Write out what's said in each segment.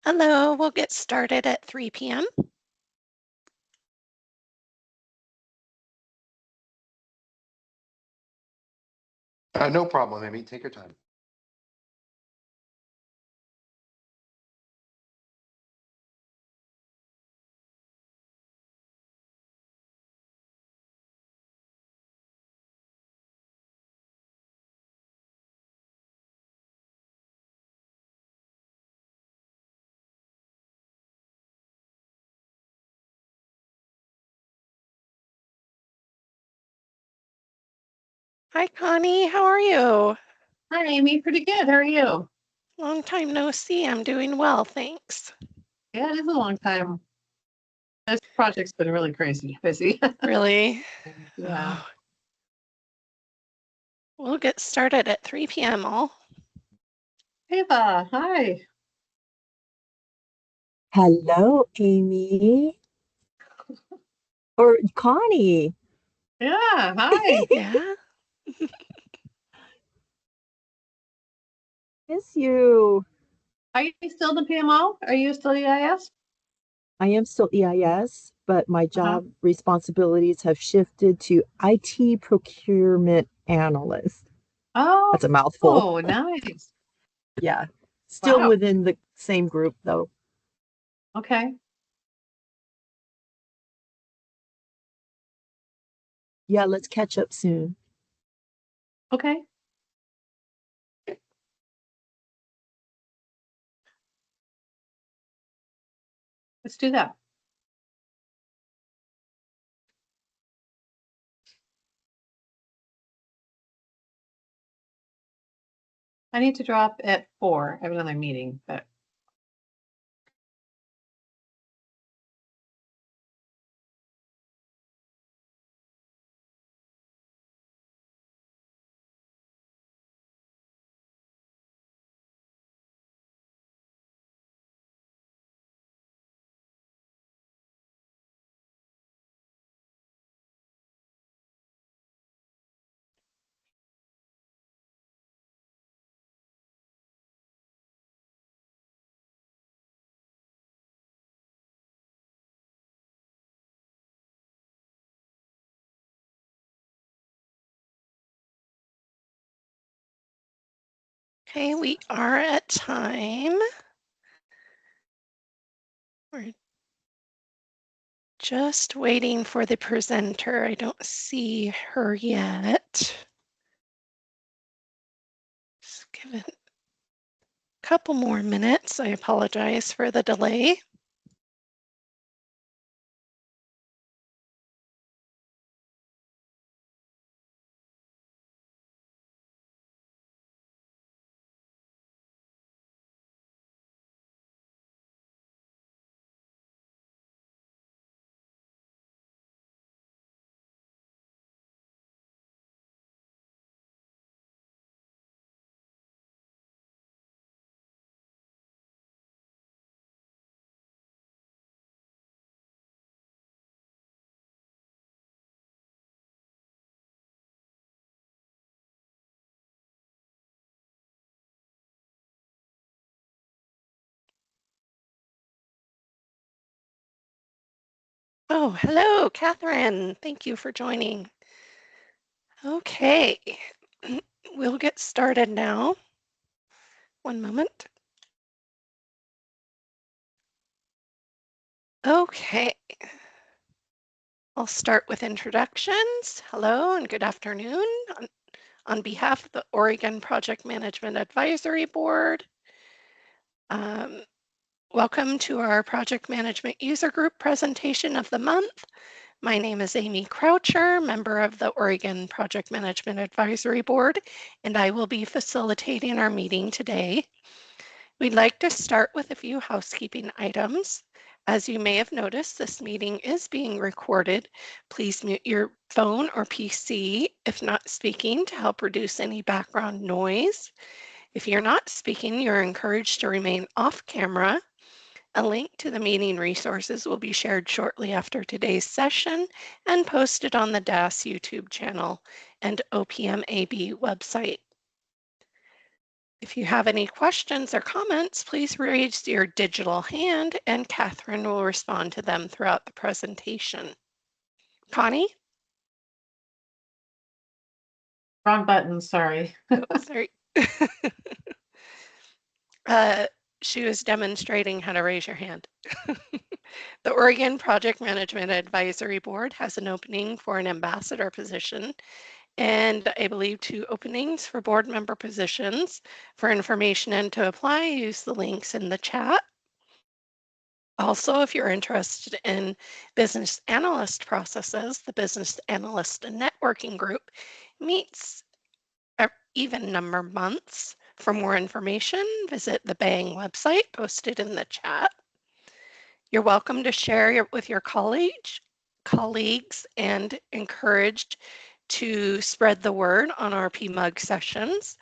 Hello, we'll get started at 3 p.m. No problem, Amy. Take your time. Hi, Connie. How are you? Hi, Amy. Pretty good. How are you? Long time no see. I'm doing well, thanks. Yeah, it is a long time. This project's been really crazy busy. Really? Yeah. Oh. We'll get started at 3 p.m. all. Ava, hi. Hello, Amy. Or Connie. Yeah, hi. Yeah. Miss you. Are you still the PMO? Are you still EIS? I am still EIS, but my job responsibilities have shifted to IT procurement analyst. Oh, That's a mouthful. oh, nice. Yeah. Still Wow. within the same group, though. Okay. Yeah, let's catch up soon. Okay. Let's do that. I need to drop at 4. I have another meeting, but Okay, we are at time. We're just waiting for the presenter. I don't see her yet. Just give it a couple more minutes. I apologize for the delay. Oh, hello, Catherine. Thank you for joining. Okay, we'll get started now. One moment. Okay. I'll start with introductions. Hello and good afternoon. On behalf of the Oregon Project Management Advisory Board, welcome to our Project Management User Group presentation of the month. My name is Amy Croucher, member of the Oregon Project Management Advisory Board, and I will be facilitating our meeting today. We'd like to start with a few housekeeping items. As you may have noticed, this meeting is being recorded. Please mute your phone or PC if not speaking to help reduce any background noise. If you're not speaking, you're encouraged to remain off camera. A link to the meeting resources will be shared shortly after today's session and posted on the DAS YouTube channel and OPMAB website. If you have any questions or comments, please raise your digital hand and Catherine will respond to them throughout the presentation. Connie? Wrong button, sorry. Oh, sorry. She was demonstrating how to raise your hand. The Oregon Project Management Advisory Board has an opening for an ambassador position and I believe 2 openings for board member positions. For information and to apply, use the links in the chat. Also, if you're interested in business analyst processes, the Business Analyst Networking Group meets even number months. For more information, visit the BANG website posted in the chat. You're welcome to share with your colleagues and encouraged to spread the word on our PMUG sessions.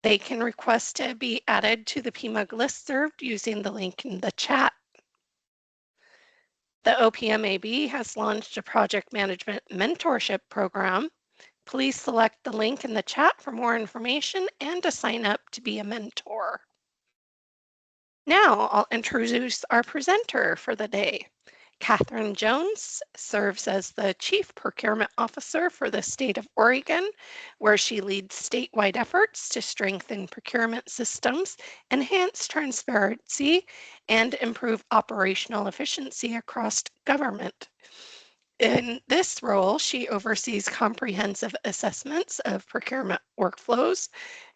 They can request to be added to the PMUG listserv using the link in the chat. The OPMAB has launched a project management mentorship program. Please select the link in the chat for more information and to sign up to be a mentor. Now I'll introduce our presenter for the day. Catherine Jones serves as the Chief Procurement Officer for the state of Oregon, where she leads statewide efforts to strengthen procurement systems, enhance transparency, and improve operational efficiency across government. In this role, she oversees comprehensive assessments of procurement workflows,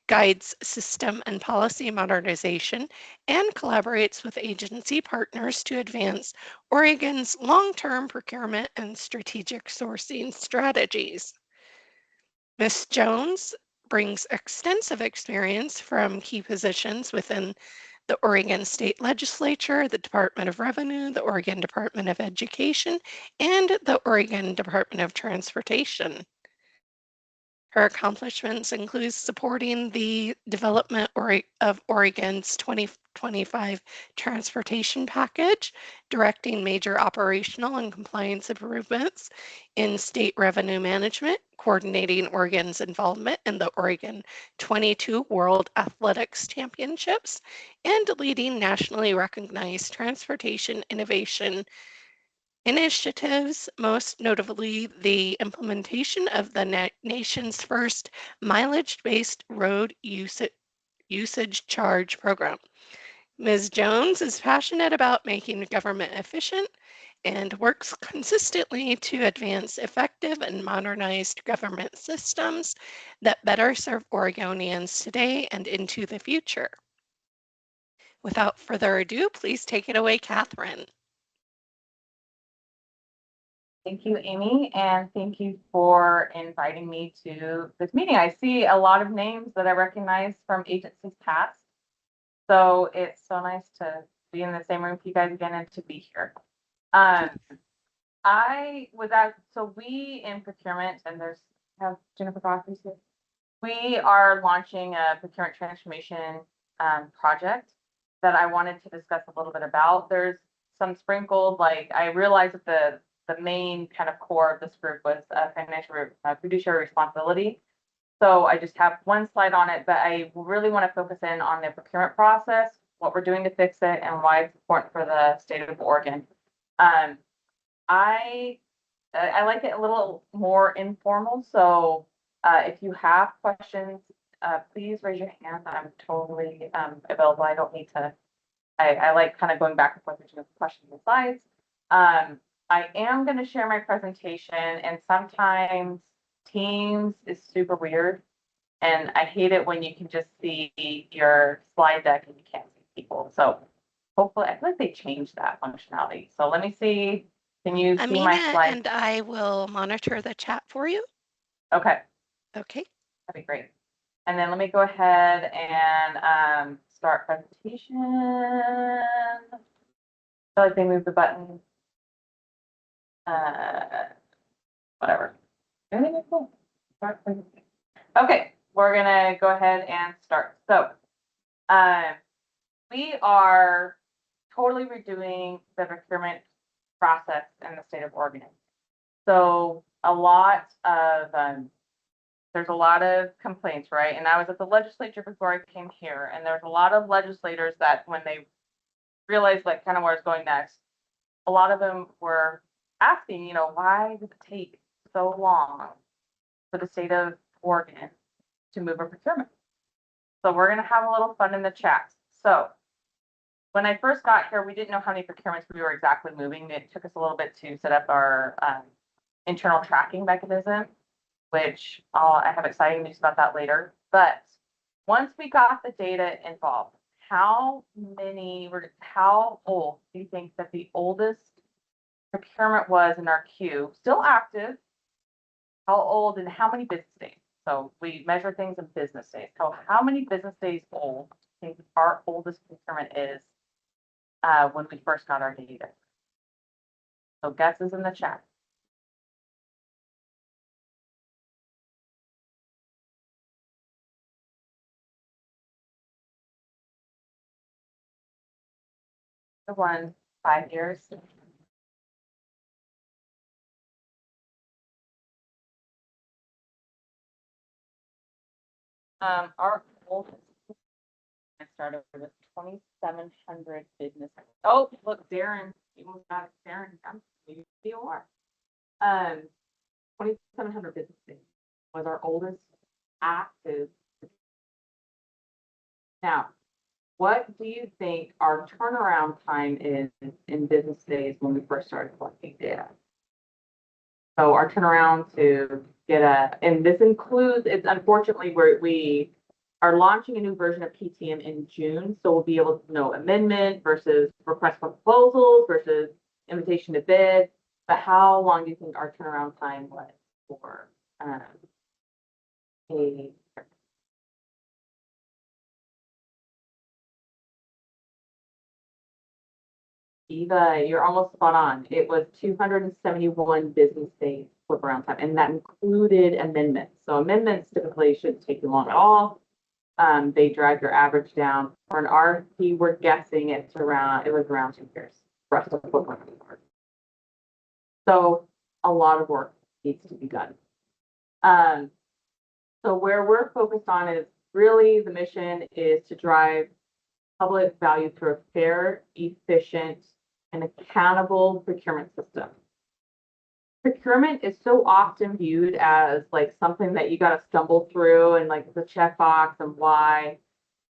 guides system and policy modernization, and collaborates with agency partners to advance Oregon's long-term procurement and strategic sourcing strategies. Ms. Jones brings extensive experience from key positions within the Oregon State Legislature, the Department of Revenue, the Oregon Department of Education, and the Oregon Department of Transportation. Her accomplishments include supporting the development of Oregon's 2025 transportation package, directing major operational and compliance improvements in state revenue management, coordinating Oregon's involvement in the Oregon 22 World Athletics Championships, and leading nationally recognized transportation innovation initiatives, most notably the implementation of the nation's first mileage-based road usage charge program. Ms. Jones is passionate about making government efficient and works consistently to advance effective and modernized government systems that better serve Oregonians today and into the future. Without further ado, please take it away, Catherine. Thank you, Amy, and thank you for inviting me to this meeting. I see a lot of names that I recognize from agencies past. So it's so nice to be in the same room with you guys again and to be here. We in procurement, and have Jennifer Godfrey's here. We are launching a procurement transformation project that I wanted to discuss a little bit about. There's some sprinkled, like I realized that the main kind of core of this group was financial fiduciary responsibility. So I just have one slide on it, but I really want to focus in on the procurement process, what we're doing to fix it, and why it's important for the state of Oregon. I like it a little more informal. So if you have questions, please raise your hand. I'm totally available. I don't need to. I like kind of going back and forth between questions and slides. I am going to share my presentation, and sometimes Teams is super weird, and I hate it when you can just see your slide deck and you can't see people. So hopefully, I feel like they changed that functionality. So let me see. Can you see my slide? And I will monitor the chat for you. Okay. Okay. That'd be great. And then let me go ahead and start presentation. I feel like they moved the button. Whatever. Everything is cool. Okay, we're gonna go ahead and start. So, we are totally redoing the procurement process in the state of Oregon. So, a lot of there's a lot of complaints, right? And I was at the legislature before I came here, and there's a lot of legislators that when they realized like kind of where it's going next, a lot of them were asking, why does it take so long for the state of Oregon to move a procurement? So we're gonna have a little fun in the chat. So when I first got here, we didn't know how many procurements we were exactly moving. It took us a little bit to set up our internal tracking mechanism, which I have exciting news about that later. But once we got the data involved, how old do you think that the oldest procurement was in our queue? Still active. How old and how many business days? So we measure things in business days. So how many business days old do you think our oldest procurement is when we first got our data? So guesses in the chat. The one, 5 years. Our oldest started with 2,700 business. Oh, look, Darren, you almost got it. Darren, maybe you are. 2,700 business days was our oldest active. Now, what do you think our turnaround time is in business days when we first started collecting data? So our turnaround to get and this includes, it's unfortunately where we are launching a new version of PTM in June. So we'll be able to know amendment versus request for proposals versus invitation to bid. But how long do you think our turnaround time was for Eva, you're almost spot on. It was 271 business days flip around time, and that included amendments. So amendments typically shouldn't take you long at all. They drag your average down. For an RFP, we're guessing it was around 2 years for us to flip around. So a lot of work needs to be done. So where we're focused on is really the mission is to drive public value through a fair, efficient, and accountable procurement system. Procurement is so often viewed as like something that you got to stumble through and like the checkbox and why.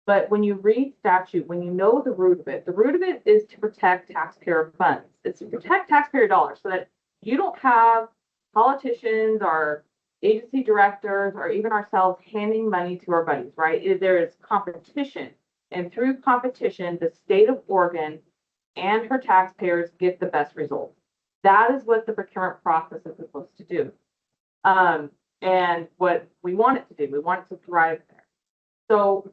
But when you read statute, when you know the root of it is to protect taxpayer funds. It's to protect taxpayer dollars so that you don't have politicians or agency directors or even ourselves handing money to our buddies, right? There is competition. And through competition, the state of Oregon and her taxpayers get the best results. That is what the procurement process is supposed to do. And what we want it to do, we want it to thrive there. So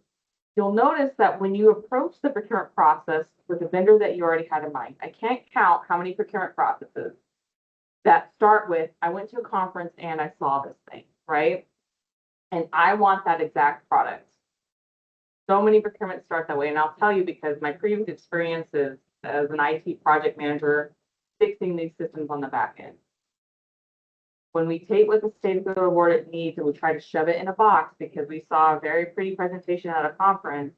you'll notice that when you approach the procurement process with a vendor that you already had in mind, I can't count how many procurement processes that start with, I went to a conference and I saw this thing, right? And I want that exact product. So many procurements start that way. And I'll tell you because my previous experiences as an IT project manager, fixing these systems on the back end. When we take what the state of the award it needs and we try to shove it in a box because we saw a very pretty presentation at a conference,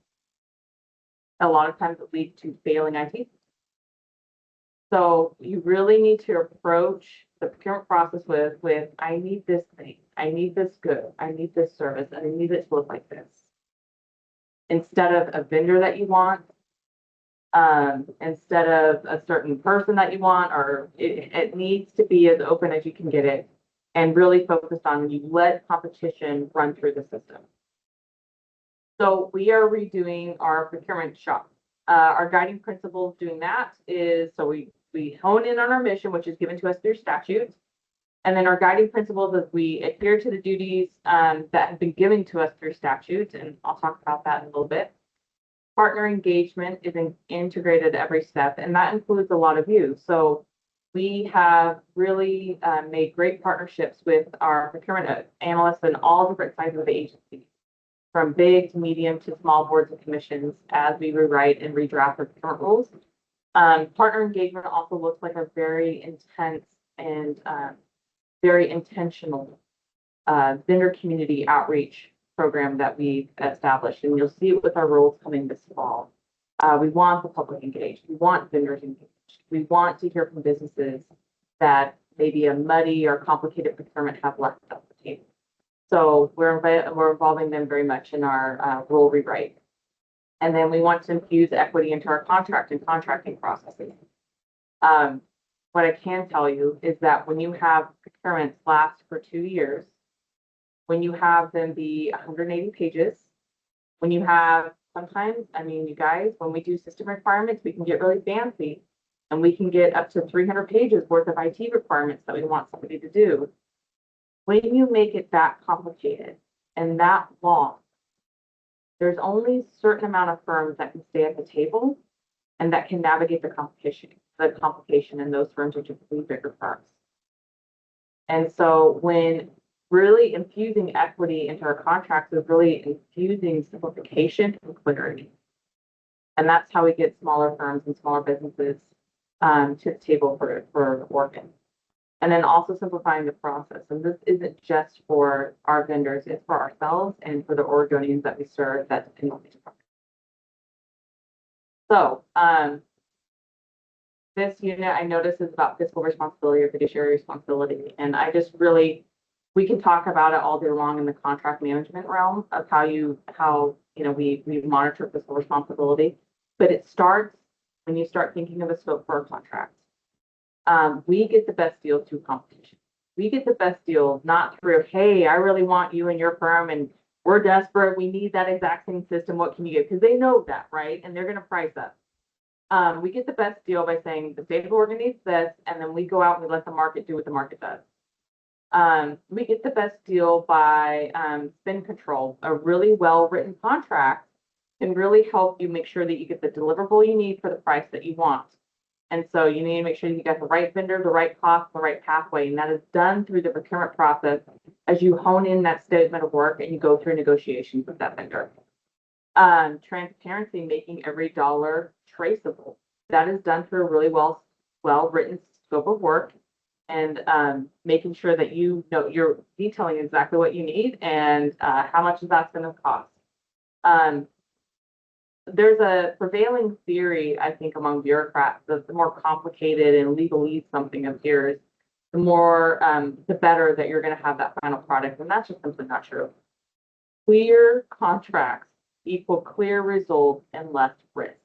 a lot of times it leads to failing IT. So you really need to approach the procurement process with I need this thing, I need this good, I need this service, and I need it to look like this. Instead of a vendor that you want, instead of a certain person that you want, or it needs to be as open as you can get it and really focused on you let competition run through the system. So we are redoing our procurement shop. Our guiding principles doing that is, so we hone in on our mission, which is given to us through statute. And then our guiding principles is we adhere to the duties that have been given to us through statute. And I'll talk about that in a little bit. Partner engagement is integrated every step, and that includes a lot of you. So we have really made great partnerships with our procurement analysts and all different sizes of the agency, from big to medium to small boards and commissions as we rewrite and redraft our procurement rules. Partner engagement also looks like a very intense and very intentional vendor community outreach program that we've established, and you'll see it with our rules coming this fall. We want the public engaged. We want vendors engaged. We want to hear from businesses that maybe a muddy or complicated procurement have left off the table. So we're involving them very much in our rule rewrite. And then we want to infuse equity into our contract and contracting processes. What I can tell you is that when you have procurements last for 2 years, when you have them be 180 pages, when you have sometimes, I mean, you guys, when we do system requirements, we can get really fancy and we can get up to 300 pages worth of IT requirements that we want somebody to do. When you make it that complicated and that long, there's only a certain amount of firms that can stay at the table and that can navigate the complication, and those firms are typically bigger firms. And so when really infusing equity into our contracts is really infusing simplification and clarity. And that's how we get smaller firms and smaller businesses to the table for Oregon. And then also simplifying the process. And this isn't just for our vendors, it's for ourselves and for the Oregonians that we serve that depend on these products. So this unit I noticed is about fiscal responsibility or fiduciary responsibility. And I just really, we can talk about it all day long in the contract management realm of how we monitor fiscal responsibility. But it starts when you start thinking of a scope for a contract. We get the best deal through competition. We get the best deal not through, hey, I really want you and your firm and we're desperate. We need that exact same system. What can you get? Because they know that, right? And they're going to price us. We get the best deal by saying the state of Oregon needs this, and then we go out and we let the market do what the market does. We get the best deal by spend control. A really well-written contract can really help you make sure that you get the deliverable you need for the price that you want. And so you need to make sure you got the right vendor, the right cost, the right pathway. And that is done through the procurement process as you hone in that statement of work and you go through negotiations with that vendor. Transparency, making every dollar traceable. That is done through a really well-written scope of work and making sure that you know you're detailing exactly what you need and how much that's going to cost. There's a prevailing theory, I think, among bureaucrats that the more complicated and legalese something appears, the more, the better that you're going to have that final product. And that's just simply not true. Clear contracts equal clear results and less risk.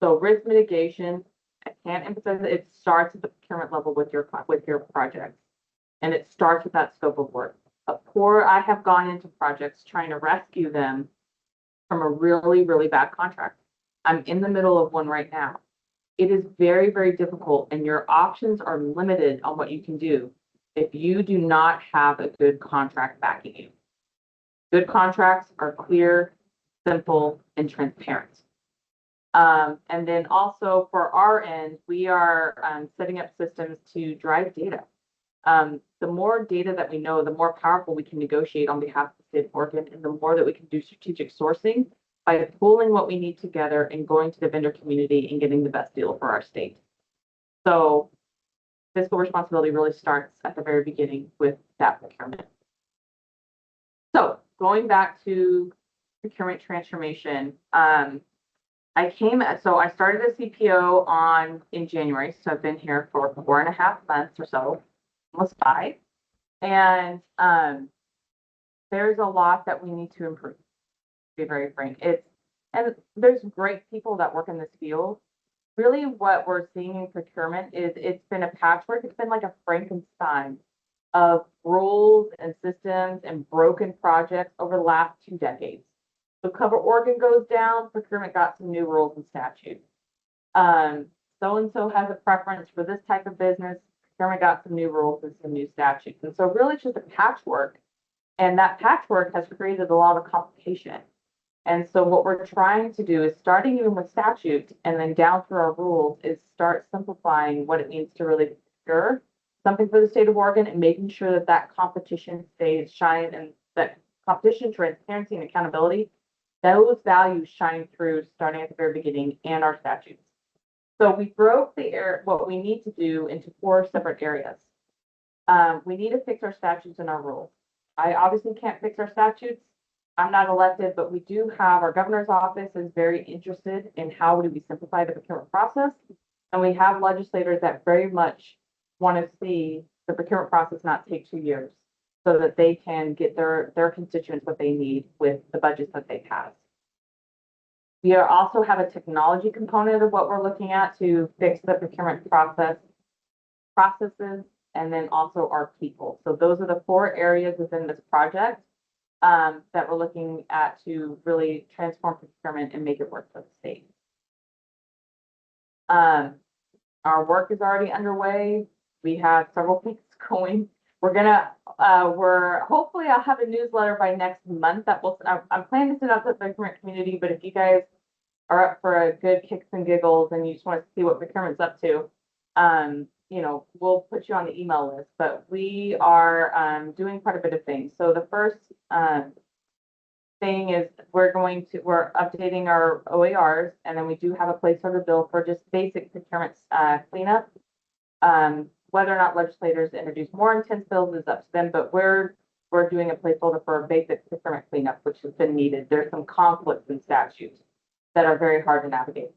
So risk mitigation, I can't emphasize that it starts at the procurement level with your projects. And it starts with that scope of work. I have gone into projects trying to rescue them from a really, really bad contract. I'm in the middle of one right now. It is very, very difficult, and your options are limited on what you can do if you do not have a good contract backing you. Good contracts are clear, simple, and transparent. And then also for our end, we are setting up systems to drive data. The more data that we know, the more powerful we can negotiate on behalf of the state of Oregon, and the more that we can do strategic sourcing by pulling what we need together and going to the vendor community and getting the best deal for our state. So fiscal responsibility really starts at the very beginning with that procurement. So going back to procurement transformation, I started as CPO in January, so I've been here for 4.5 months or so. Almost 5. And there's a lot that we need to improve, to be very frank. And there's great people that work in this field. Really what we're seeing in procurement is it's been a patchwork. It's been like a Frankenstein of rules and systems and broken projects over the last 2 decades. So Cover Oregon goes down, procurement got some new rules and statutes. So-and-so has a preference for this type of business. Procurement got some new rules and some new statutes. And so really it's just a patchwork. And that patchwork has created a lot of complication. And so what we're trying to do is starting even with statutes and then down through our rules is start simplifying what it means to really procure something for the state of Oregon and making sure that that competition stays shine and that competition, transparency, and accountability, those values shine through starting at the very beginning and our statutes. So we broke what we need to do into 4 separate areas. We need to fix our statutes and our rules. I obviously can't fix our statutes. I'm not elected, but we do have, our governor's office is very interested in how do we simplify the procurement process. And we have legislators that very much want to see the procurement process not take 2 years so that they can get their constituents what they need with the budgets that they pass. We also have a technology component of what we're looking at to fix the procurement processes, and then also our people. So those are the 4 areas within this project that we're looking at to really transform procurement and make it work for the state. Our work is already underway. We have several things going. We're hopefully I'll have a newsletter by next month that will, I'm planning to send out to the procurement community, but if you guys are up for a good kicks and giggles and you just want to see what procurement's up to, you know, we'll put you on the email list, but we are doing quite a bit of things. So the first thing is we're updating our OARs, and then we do have a placeholder bill for just basic procurement cleanup. Whether or not legislators introduce more intense bills is up to them, but we're doing a placeholder for a basic procurement cleanup, which has been needed. There's some conflicts in statutes that are very hard to navigate.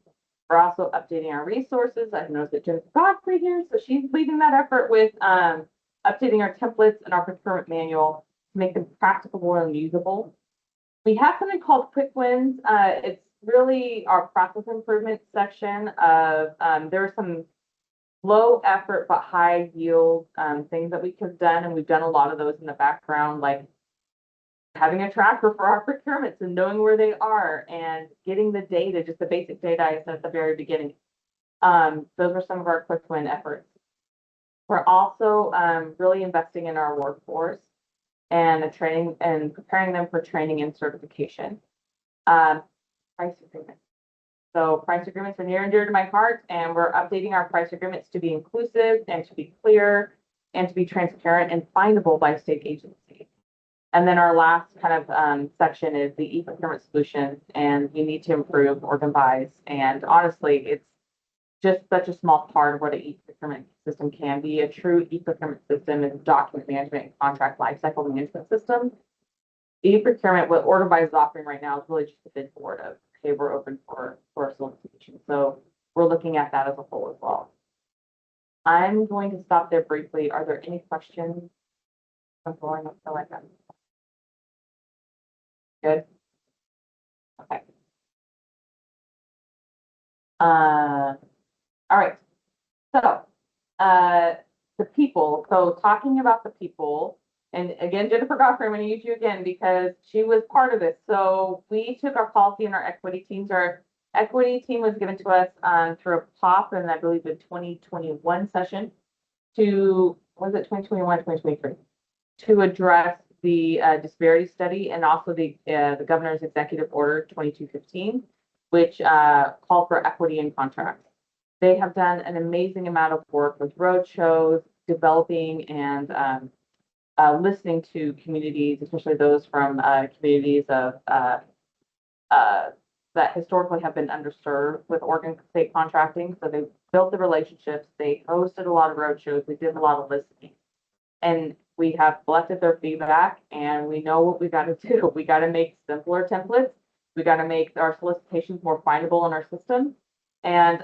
We're also updating our resources. I've noticed that Jennifer Godfrey here, so she's leading that effort with updating our templates and our procurement manual to make them practicable and usable. We have something called Quick Wins. It's really our process improvement section of, there are some low effort but high yield things that we could have done, and we've done a lot of those in the background, like having a tracker for our procurements and knowing where they are and getting the data, just the basic data I said at the very beginning. Those are some of our quick win efforts. We're also really investing in our workforce and training and preparing them for training and certification. Price agreements. So price agreements are near and dear to my heart, and we're updating our price agreements to be inclusive and to be clear and to be transparent and findable by state agencies. And then our last kind of section is the e-procurement solutions, and we need to improve or devise. And honestly, it's just such a small part of what an e-procurement system can be. A true e-procurement system is a document management and contract lifecycle management system. E-procurement, what OrderBuy is offering right now, is really just a bid board of, okay, we're open for a solicitation. So we're looking at that as a whole as well. I'm going to stop there briefly. Are there any questions? I'm going up to like that. Good. Okay. All right. So, the people. So talking about the people, and again, Jennifer Godfrey, I'm going to use you again because she was part of this. So we took our policy and our equity teams. Our equity team was given to us through a POP, and I believe the 2021 session to, was it 2021, 2023, to address the disparity study and also the governor's executive order 2215, which called for equity in contracts. They have done an amazing amount of work with road shows, developing and listening to communities, especially those from communities of that historically have been underserved with Oregon state contracting. So they built the relationships. They hosted a lot of road shows. We did a lot of listening, and we have collected their feedback, and we know what we got to do. We got to make simpler templates. We got to make our solicitations more findable in our system. And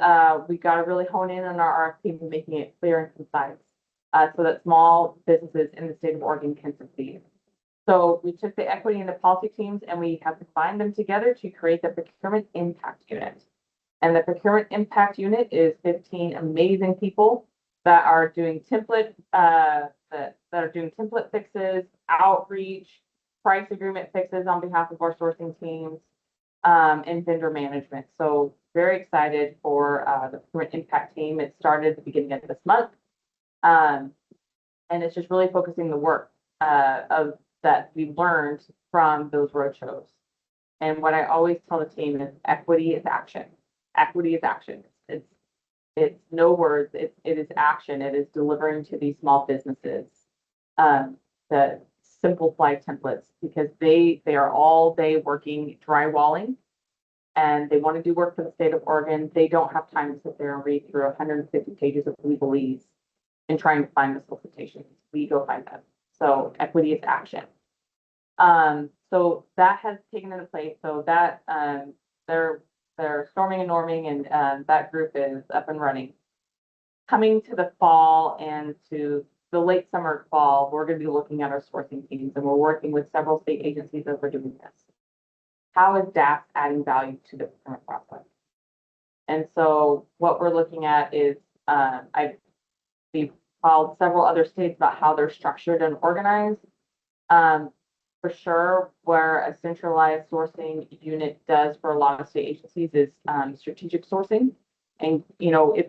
we got to really hone in on our RFP and making it clear and concise so that small businesses in the state of Oregon can succeed. So we took the equity and the policy teams and we have combined them together to create the Procurement Impact Unit. And the Procurement Impact Unit is 15 amazing people that are doing template that are doing template fixes, outreach, price agreement fixes on behalf of our sourcing teams, and vendor management. So very excited for the Procurement Impact team. It started at the beginning of this month. And it's just really focusing the work of that we learned from those roadshows. And what I always tell the team is equity is action. Equity is action. It's no words. It is action. It is delivering to these small businesses the simplified templates because they are all day working drywalling and they want to do work for the state of Oregon. They don't have time to sit there and read through 150 pages of legalese and trying to find the solicitations. We go find them. So equity is action. So that has taken into place, so that, they're storming and norming, and that group is up and running. Coming to the fall and to the late summer fall, we're gonna be looking at our sourcing teams, and we're working with several state agencies as we're doing this. How is DAS adding value to the procurement process? And so what we're looking at is, we've called several other states about how they're structured and organized. For sure, where a centralized sourcing unit does for a lot of state agencies is strategic sourcing. And, you know, if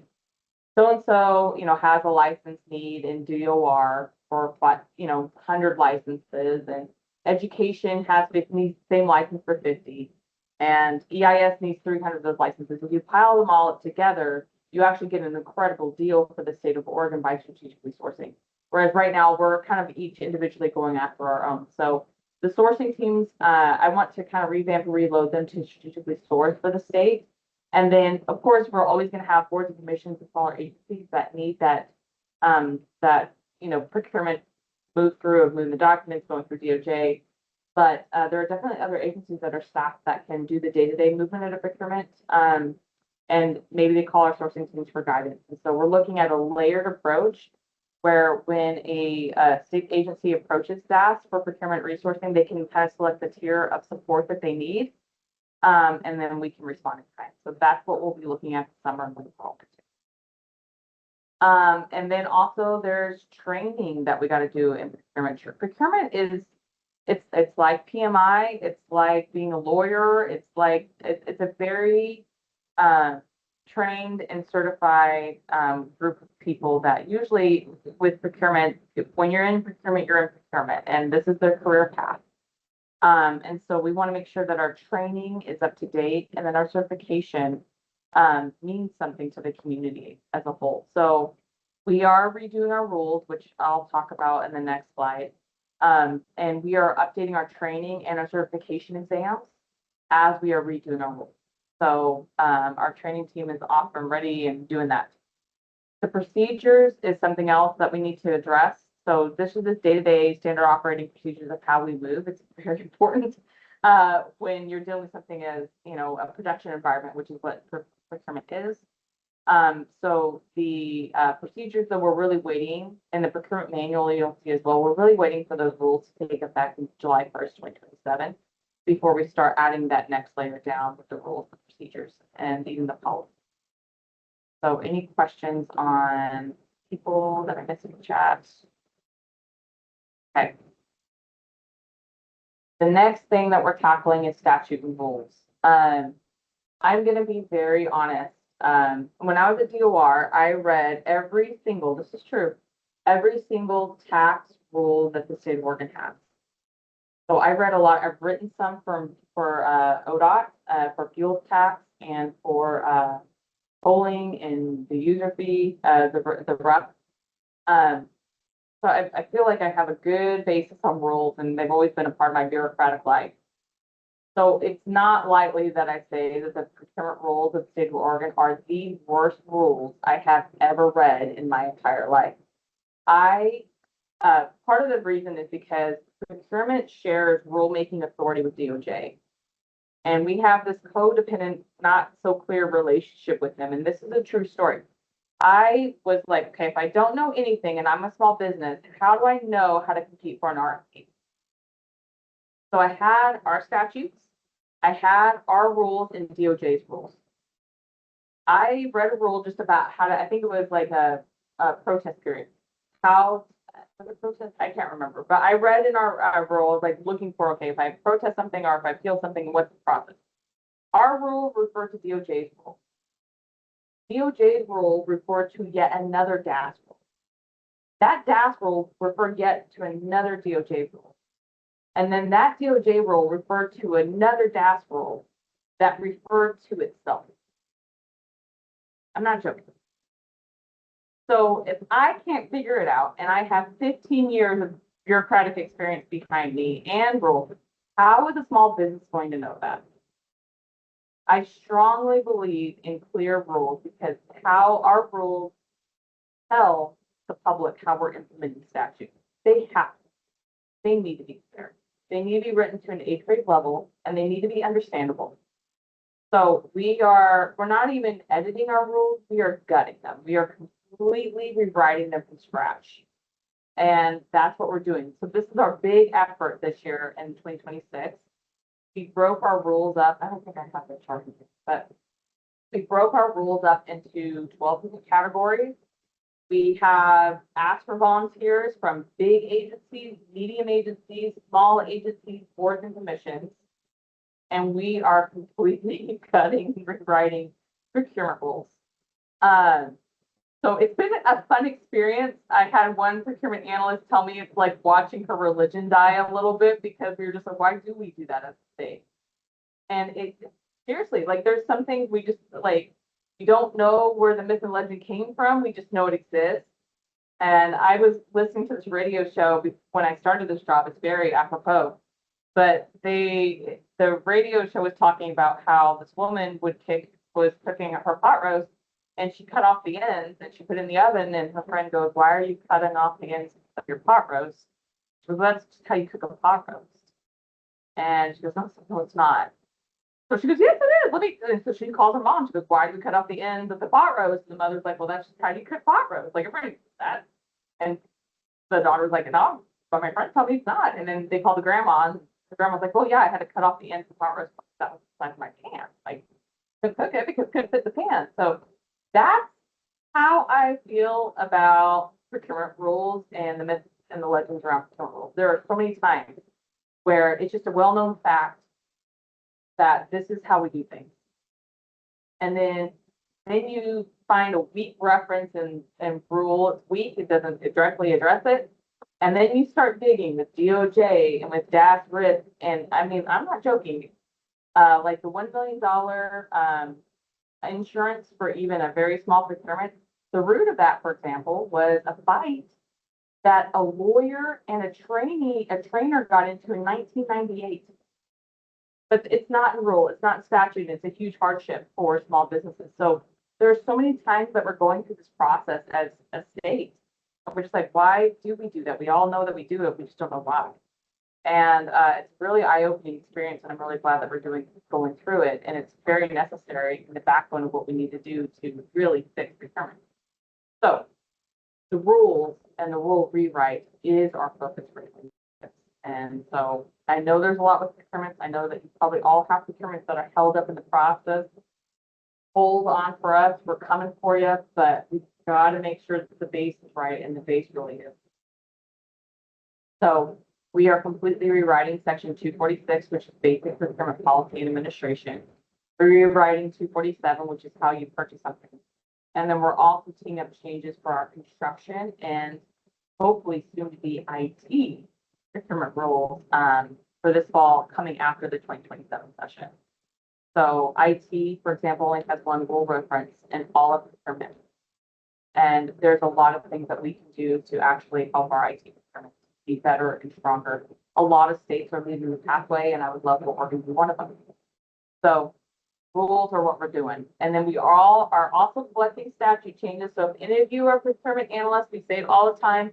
so-and-so, has a license need in DOR for, 100 licenses, and education has 50, same license for 50. And EIS needs 300 of those licenses. If you pile them all up together, you actually get an incredible deal for the state of Oregon by strategically sourcing. Whereas right now, we're kind of each individually going after our own. So the sourcing teams, I want to kind of revamp and reload them to strategically source for the state. And then, of course, we're always going to have boards and commissions and smaller agencies that need that, procurement move through of moving the documents, going through DOJ. But there are definitely other agencies that are staffed that can do the day-to-day movement of the procurement. And maybe they call our sourcing teams for guidance. And so we're looking at a layered approach where when a state agency approaches DAS for procurement resourcing, they can kind of select the tier of support that they need. And then we can respond in kind. So that's what we'll be looking at this summer and the fall. And then also there's training that we got to do in procurement. Procurement is, it's like PMI, it's like being a lawyer, it's a very trained and certified group of people that usually with procurement, when you're in procurement, and this is their career path. And so we want to make sure that our training is up to date, and then our certification means something to the community as a whole. So we are redoing our rules, which I'll talk about in the next slide. And we are updating our training and our certification exams as we are redoing our rules. So our training team is off and ready and doing that. The procedures is something else that we need to address. So this is this day-to-day standard operating procedures of how we move. It's very important when you're dealing with something as, a production environment, which is what procurement is. So the procedures that we're really waiting, and the procurement manual you'll see as well, we're really waiting for those rules to take effect in July 1st, 2027, before we start adding that next layer down with the rules, the procedures, and even the policy. So any questions on people that are missing in the chat? Okay. The next thing that we're tackling is statute and rules. I'm going to be very honest. When I was at DOR, I read every single, this is true, every single tax rule that the state of Oregon has. So I read a lot. I've written some for ODOT, for fuel tax, and for tolling and the user fee, the RUP. So I feel like I have a good basis on rules, and they've always been a part of my bureaucratic life. So it's not likely that I say that the procurement rules of the state of Oregon are the worst rules I have ever read in my entire life. Part of the reason is because procurement shares rulemaking authority with DOJ. And we have this codependent, not so clear relationship with them. And this is a true story. I was like, okay, if I don't know anything and I'm a small business, how do I know how to compete for an RFP? So I had our statutes, I had our rules and DOJ's rules. I read a rule just about how to, I think it was like a protest period. How was it protest? I can't remember, but I read in our rules, like looking for, okay, if I protest something or if I feel something, what's the process? Our rule referred to DOJ's rule. DOJ's rule referred to yet another DAS rule. That DAS rule referred yet to another DOJ rule. And then that DOJ rule referred to another DAS rule that referred to itself. I'm not joking. So if I can't figure it out, and I have 15 years of bureaucratic experience behind me and rules, how is a small business going to know that? I strongly believe in clear rules, because how our rules tell the public how we're implementing statutes. They need to be clear. they need to be written to an 8th grade level, and they need to be understandable. So we're not even editing our rules, we are gutting them. We are completely rewriting them from scratch. And that's what we're doing. So this is our big effort this year in 2026. We broke our rules up. I don't think I have the chart here, but we broke our rules up into 12 different categories. We have asked for volunteers from big agencies, medium agencies, small agencies, boards and commissions. And we are completely cutting and rewriting procurement rules. So it's been a fun experience. I had one procurement analyst tell me it's like watching her religion die a little bit, because we were just like, why do we do that as a state? And it seriously, like, there's some things we just like, you don't know where the myth and legend came from. We just know it exists. And I was listening to this radio show when I started this job. It's very apropos, but the radio show was talking about how this woman was cooking her pot roast, and she cut off the ends and she put it in the oven, and her friend goes, "Why are you cutting off the ends of your pot roast?" She goes, "That's just how you cook a pot roast." And she goes, "No, it's not." So she goes, "Yes, it is. Let me." And so she calls her mom. She goes, "Why do you cut off the ends of the pot roast?" And the mother's like, "Well, that's just how you cook pot roast. Like, everybody does that." And the daughter's like, "No, but my friend told me it's not." And then they call the grandma, and the grandma's like, "Well, yeah, I had to cut off the ends of the pot roast. That was the size of my pan. Like, couldn't cook it because it couldn't fit the pan." So that's how I feel about procurement rules and the myths and the legends around procurement rules. There are so many times where it's just a well-known fact that this is how we do things. And then you find a weak reference and rule. It's weak, it doesn't directly address it. And then you start digging with DOJ and with dash risk. And I mean, I'm not joking. Like the $1 million insurance for even a very small procurement. The root of that, for example, was a fight that a lawyer and a trainer got into in 1998. But it's not in rule, it's not in statute, it's a huge hardship for small businesses. So there are so many times that we're going through this process as a state. We're just like, why do we do that? We all know that we do it, we just don't know why. And it's really eye-opening experience, and I'm really glad that we're going through it. And it's very necessary in the backbone of what we need to do to really fix procurement. So the rules and the rule rewrite is our focus for 2026. And so I know there's a lot with procurements. I know that you probably all have procurements that are held up in the process. Hold on for us. We're coming for you, but we've got to make sure that the base is right, and the base really is. So we are completely rewriting section 246, which is basic procurement policy and administration. We're rewriting 247, which is how you purchase something. And then we're also teeing up changes for our construction and hopefully soon to be IT procurement rules for this fall, coming after the 2027 session. So IT, for example, only has one rule reference in all of procurement. And there's a lot of things that we can do to actually help our IT procurement be better and stronger. A lot of states are leading the pathway, and I would love for Oregon to be one of them. So rules are what we're doing. And then we all are also collecting statute changes. So if any of you are procurement analysts, we say it all the time,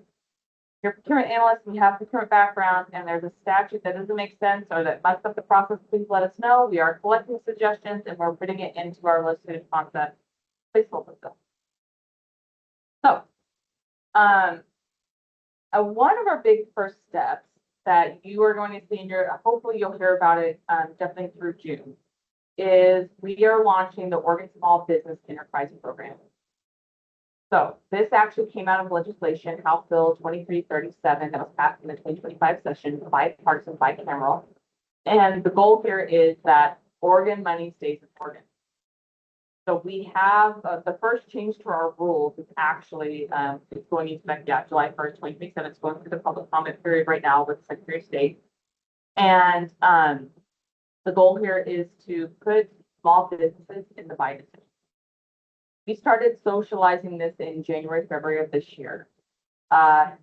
you're a procurement analyst and you have procurement background, and there's a statute that doesn't make sense or that messed up the process, please let us know. We are collecting suggestions and we're putting it into our listed concept placeholder. So one of our big first steps that you are going to see in your, hopefully you'll hear about it definitely through June, is we are launching the Oregon Small Business Enterprise Program. So this actually came out of legislation, House Bill 2337, that was passed in the 2025 session, bipartisan, bicameral. And the goal here is that Oregon money stays in Oregon. So we have the first change to our rules is actually it's going into effect, July 1st, 2027. It's going through the public comment period right now with the Secretary of State. And the goal here is to put small businesses in the buy decision. We started socializing this in January, February of this year. To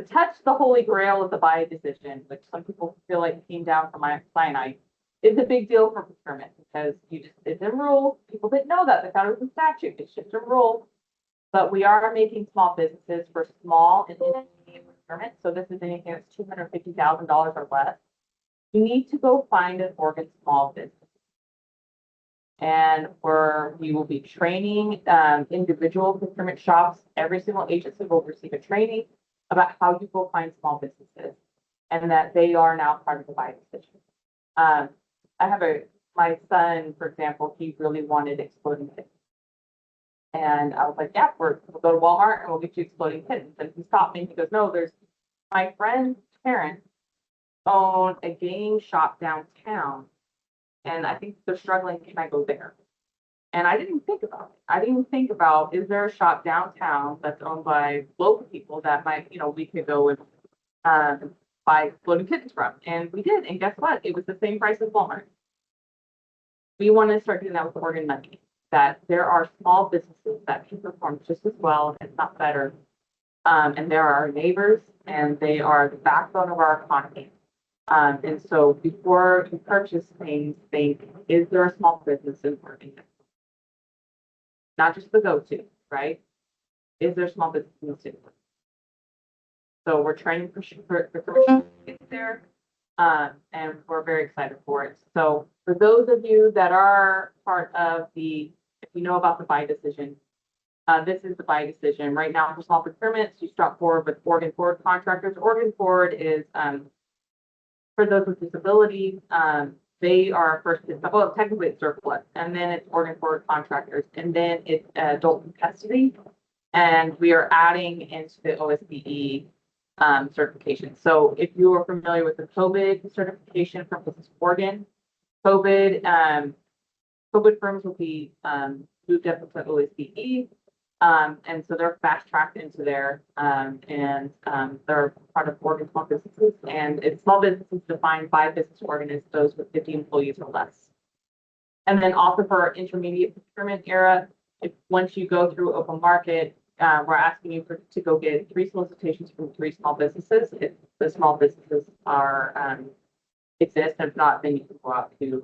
touch the holy grail of the buy decision, which some people feel like came down from Mount Sinai, is a big deal for procurement because it's in rule. People didn't know that. They thought it was in statute. It's just a rule. But we are making small businesses for small and procurement. So this is anything that's $250,000 or less. You need to go find an Oregon small business. And we will be training individual procurement shops. Every single agency will receive a training about how you go find small businesses and that they are now part of the buy decision. I have my son, for example, he really wanted exploding kittens. And I was like, yeah, we'll go to Walmart and we'll get you exploding kittens. And he stopped me and he goes, no, my friend's parents own a game shop downtown. And I think they're struggling. Can I go there? And I didn't think about it. I didn't think about, is there a shop downtown that's owned by local people that might, we could go and buy exploding kittens from? And we did. And guess what? It was the same price as Walmart. We want to start doing that with Oregon money, that there are small businesses that can perform just as well, if not better. And they're our neighbors, and they are the backbone of our economy. And so before you purchase things, think, is there a small business in Oregon? Not just the go-to, right? Is there a small business in the city? So we're training for commercial there, and we're very excited for it. So for those of you that are part of if you know about the buy decision, this is the buy decision. Right now for small procurements, you start forward with Oregon Forward contractors. Oregon Forward is for those with disabilities, they are first, well, technically it's surplus, and then it's Oregon Forward contractors, and then it's adult in custody. And we are adding into the OSBE certification. So if you are familiar with the COVID certification from Business Oregon, COVID firms will be moved up to OSBE. And so they're fast tracked into there, and they're part of Oregon small businesses. And it's small businesses defined by Business Oregon as those with 50 employees or less. And then also for our intermediate procurement era, once you go through open market, we're asking you to go get 3 solicitations from 3 small businesses. If the small businesses are exist, if not, then you can go out to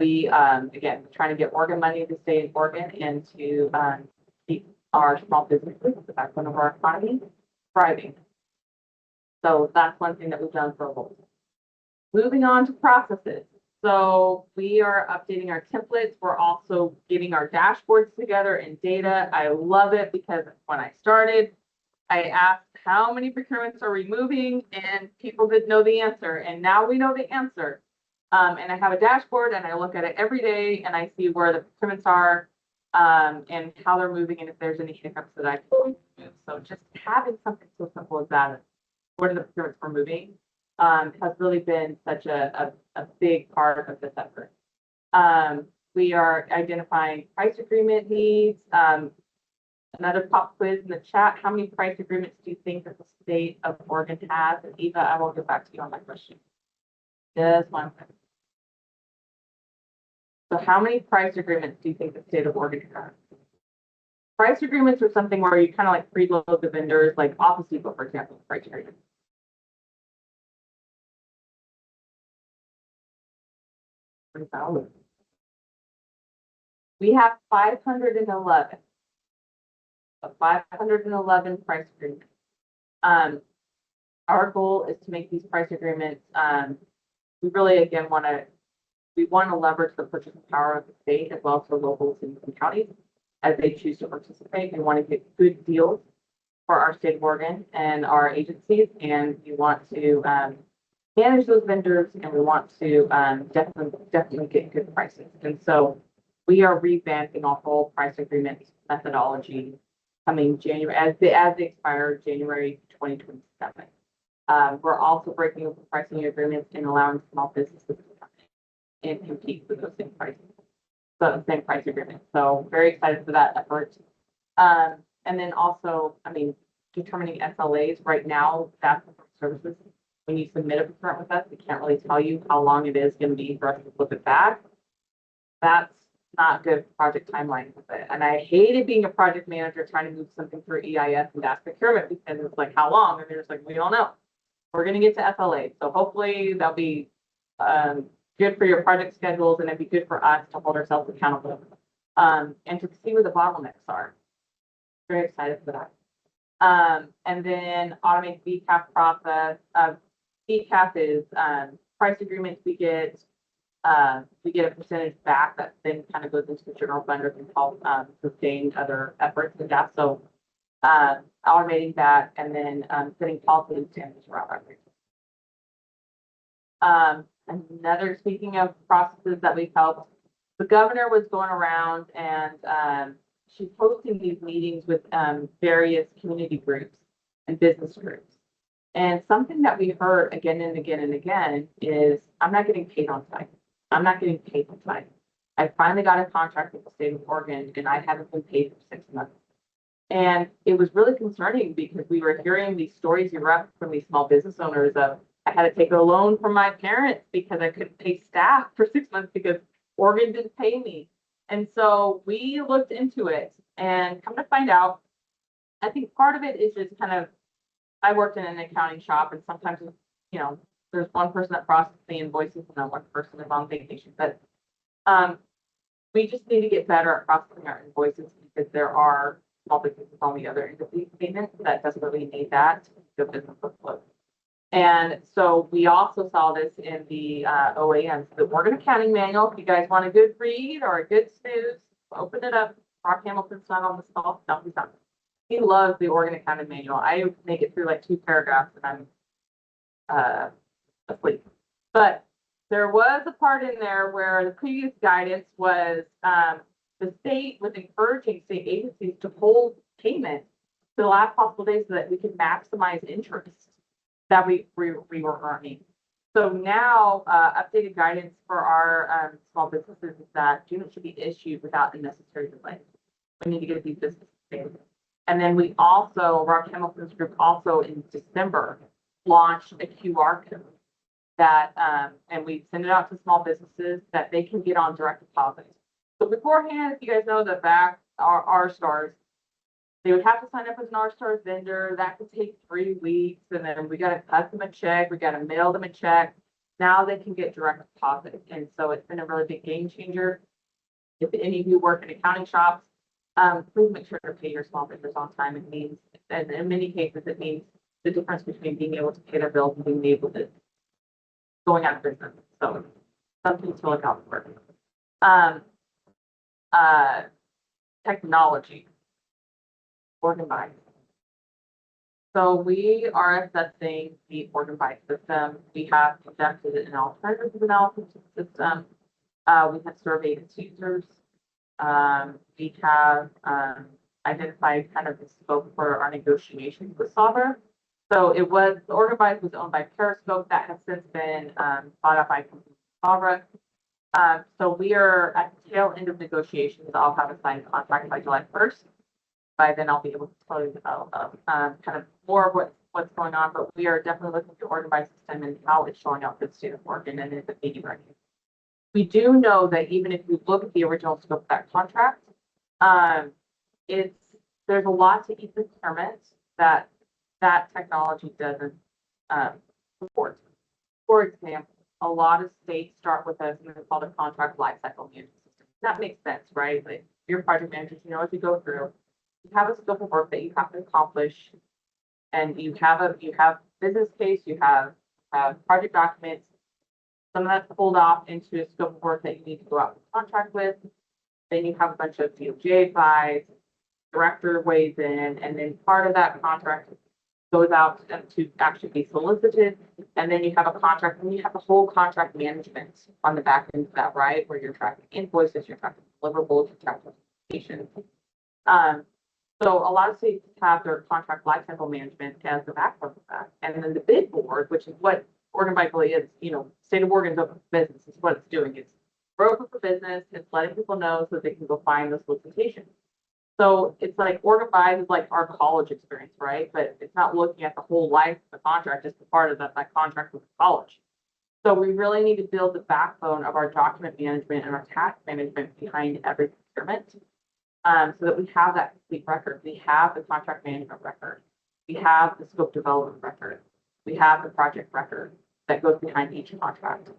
we, again, trying to get Oregon money to stay in Oregon and to keep our small businesses, the backbone of our economy, thriving. So that's one thing that we've done for a while. Moving on to processes. So we are updating our templates. We're also getting our dashboards together and data. I love it because when I started, I asked how many procurements are we moving, and people didn't know the answer. And now we know the answer. And I have a dashboard and I look at it every day and I see where the procurements are and how they're moving and if there's any hiccups that I can move. So just having something so simple as that, what are the procurements we're moving, has really been such a big part of this effort. We are identifying price agreement needs. Another pop quiz in the chat. How many price agreements do you think that the state of Oregon has? And Eva, I will get back to you on that question. Just one second. So how many price agreements do you think the state of Oregon has? Price agreements are something where you kind of like preload the vendors, like Office Depot, for example, price agreement. We have 511. 511 price agreements. Our goal is to make these price agreements. We really, again, want to leverage the purchasing power of the state as well as the local cities and counties as they choose to participate. We want to get good deals for our state of Oregon and our agencies, and we want to manage those vendors, and we want to definitely get good prices. And so we are revamping our whole price agreement methodology coming January as they expire January 2027. We're also breaking open pricing agreements and allowing small businesses to come in and compete for those same prices, the same price agreements. So very excited for that effort. And then also, I mean, determining SLAs right now, that's services. When you submit a procurement with us, we can't really tell you how long it is going to be for us to flip it back. That's not good project timeline with it. And I hated being a project manager trying to move something through EIS and ask procurement because it's like, how long? And they're just like, we don't know. We're going to get to SLA. So hopefully that'll be good for your project schedules, and it'd be good for us to hold ourselves accountable and to see where the bottlenecks are. Very excited for that. And then automate VCAP process. VCAP is price agreements we get a percentage back that then kind of goes into the general fund or can help sustain other efforts and that. So automating that and then setting policy and standards around that. Another, speaking of processes that we've helped, the governor was going around and she's hosting these meetings with various community groups and business groups. And something that we heard again and again and again is, I'm not getting paid on time. I'm not getting paid on time. I finally got a contract with the state of Oregon and I haven't been paid for 6 months. And it was really concerning because we were hearing these stories erupt from these small business owners of, I had to take a loan from my parents because I couldn't pay staff for 6 months because Oregon didn't pay me. And so we looked into it and come to find out, I think part of it is just kind of, I worked in an accounting shop and sometimes, you know, there's one person that processes the invoices and then one person is on vacation. But we just need to get better at processing our invoices because there are small businesses on the other end of these payments that desperately need that to keep the business afloat. And so we also saw this in the OAMs, the Oregon Accounting Manual. If you guys want a good read or a good snooze, open it up. Rock Hamilton's not on the stall. No, he's not. He loves the Oregon Accounting Manual. I make it through like 2 paragraphs and I'm asleep. But there was a part in there where the previous guidance was the state was encouraging state agencies to hold payment to the last possible day so that we can maximize interest that we were earning. So now updated guidance for our small businesses is that units should be issued without unnecessary delay. We need to get these businesses paid. And then we also, Rock Hamilton's group also in December launched a QR code that, and we send it out to small businesses that they can get on direct deposit. So beforehand, if you guys know that back our stars, they would have to sign up as an R-Stars vendor. That could take 3 weeks. And then we got to cut them a check. We got to mail them a check. Now they can get direct deposit. And so it's been a really big game changer. If any of you work in accounting shops, please make sure to pay your small vendors on time. It means, and in many cases, it means the difference between being able to pay their bills and being able to going out of business. So something to look out for. Technology. Organ buy. So we are assessing the organ buy system. We have conducted an alternative analysis system. We have surveyed its users. We have identified kind of the scope for our negotiations with Solver. So it was, the organ buy was owned by Periscope that has since been bought up by Solver. So we are at the tail end of negotiations. I'll have a signed contract by July 1st. By then I'll be able to tell you about kind of more of what's going on, but we are definitely looking at the organ buy system and how it's showing up for the state of Oregon and is it meeting ready. We do know that even if you look at the original scope of that contract, there's a lot to e-procurement that technology doesn't support. For example, a lot of states start with us and it's called a contract lifecycle management system. That makes sense, right? Like your project managers, you know, as you go through, you have a scope of work that you have to accomplish, and you have business case, you have project documents. Some of that's pulled off into a scope of work that you need to go out and contract with. Then you have a bunch of DOJ advice, director weighs in, and then part of that contract goes out to actually be solicited. And then you have a contract, and you have the whole contract management on the back end of that, right? Where you're tracking invoices, you're tracking deliverables, you're tracking communications. So a lot of states have their contract lifecycle management as the backbone of that. And then the bid board, which is what Oregon by really is, you know, state of Oregon's open for business is what it's doing. It's open for business. It's letting people know so that they can go find the solicitation. So it's like Oregon by is like our college experience, right? But it's not looking at the whole life of the contract, just the part of that contract with the college. So we really need to build the backbone of our document management and our task management behind every procurement. So that we have that complete record. We have the contract management record. We have the scope development record. We have the project record that goes behind each contract.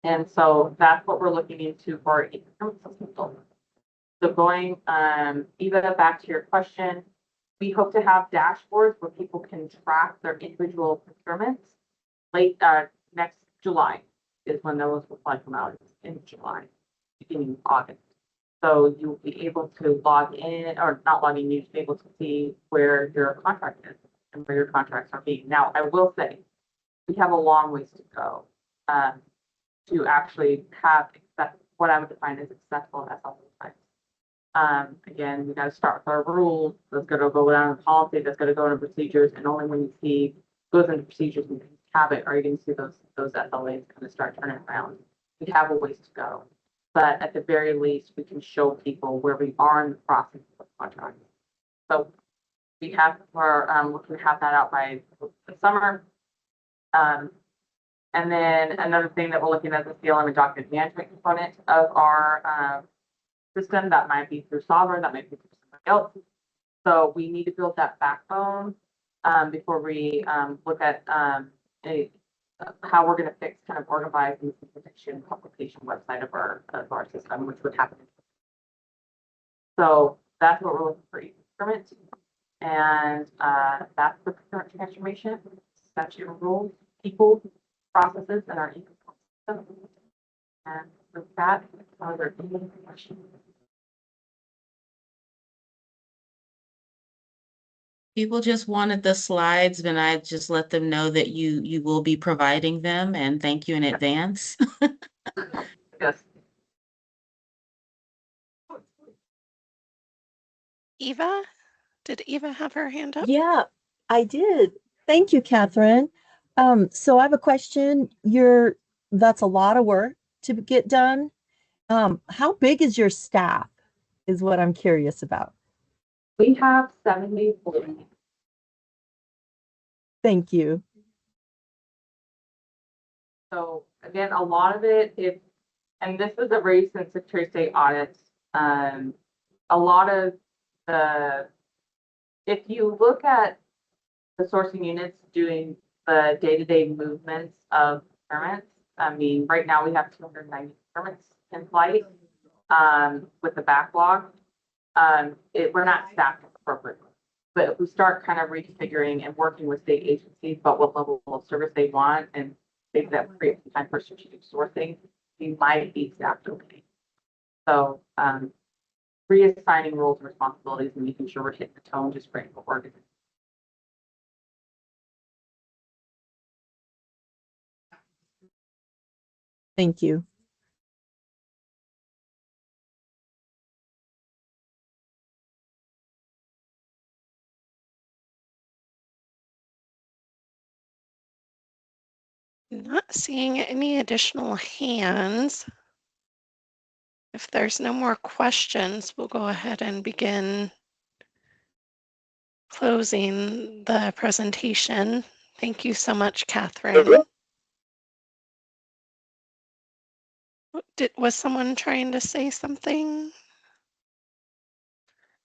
And so that's what we're looking into for e-procurement system. So going, Eva, back to your question. We hope to have dashboards where people can track their individual procurements. Next July is when those will probably come out, in July, beginning of August. So you'll be able to log in, or not log in, you'll be able to see where your contract is and where your contracts are being. Now, I will say, we have a long ways to go to actually have what I would define as accessible SLA types. Again, we got to start with our rules. That's going to go down to policy. That's going to go into procedures, and only when you see goes into procedures and have it, are you going to see those SLAs kind of start turning around. We have a ways to go, but at the very least, we can show people where we are in the process of the contract. So we have we're looking to have that out by the summer. And then another thing that we're looking at is the CLM and document management component of our system. That might be through Solver, that might be through somebody else. So we need to build that backbone before we look at how we're going to fix kind of organizing the simplification publication website of our system, which would happen. So that's what we're looking for procurement, and that's the procurement transformation. Statute of rules, people, processes, and our ecosystem. And with that, are there any questions? People just wanted the slides, and I just let them know that you will be providing them, and thank you in advance. Yes. Eva? Did Eva have her hand up? Yeah, I did. Thank you, Catherine. So I have a question. That's a lot of work to get done. How big is your staff is what I'm curious about. We have 70 employees. Thank you. So again, a lot of it, and this is a recent Secretary of State audit. A lot of if you look at the sourcing units doing the day-to-day movements of procurements, I mean, right now we have 290 procurements in flight with the backlog. We're not staffed appropriately. But if we start kind of reconfiguring and working with state agencies about what level of service they want, and maybe that creates some time for strategic sourcing, we might be staffed okay. So reassigning roles and responsibilities and making sure we're hitting the tone just great for work. Thank you. Not seeing any additional hands. If there's no more questions, we'll go ahead and begin closing the presentation. Thank you so much, Catherine. Was someone trying to say something?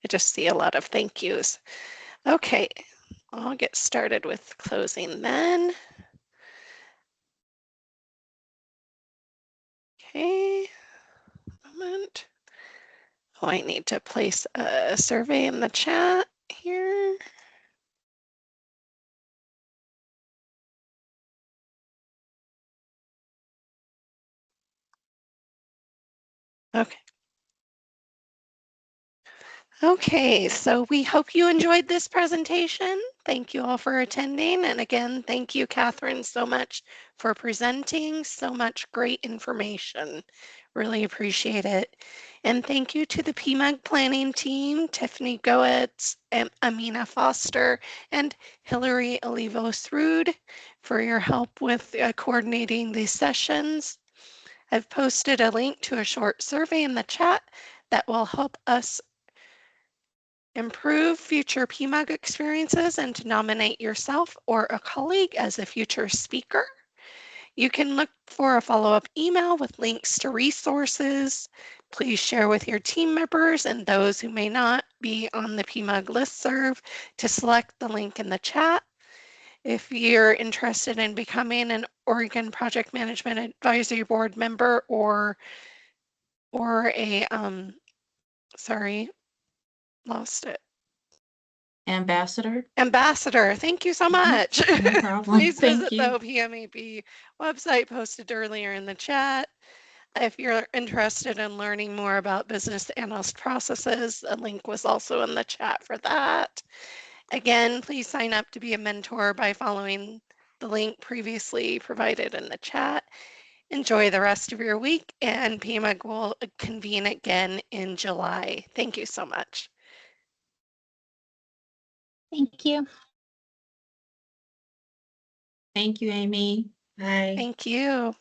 I just see a lot of thank yous. Okay, I'll get started with closing then. Okay, moment. Oh, I need to place a survey in the chat here. Okay. Okay, so we hope you enjoyed this presentation. Thank you all for attending. And again, thank you, Catherine, so much for presenting so much great information. Really appreciate it. And thank you to the PMUG planning team, Tiffany Goetz, Amina Foster, and Hillary Olivos-Rude for your help with coordinating these sessions. I've posted a link to a short survey in the chat that will help us improve future PMUG experiences and to nominate yourself or a colleague as a future speaker. You can look for a follow-up email with links to resources. Please share with your team members and those who may not be on the PMUG listserv to select the link in the chat. If you're interested in becoming an Oregon Project Management Advisory Board member or a, sorry, lost it. Ambassador? Ambassador, thank you so much. No problem. Please Thank visit you. the PMAB website posted earlier in the chat. If you're interested in learning more about business analyst processes, a link was also in the chat for that. Again, please sign up to be a mentor by following the link previously provided in the chat. Enjoy the rest of your week, and PMUG will convene again in July. Thank you so much. Thank you. Thank you, Amy. Bye. Thank you.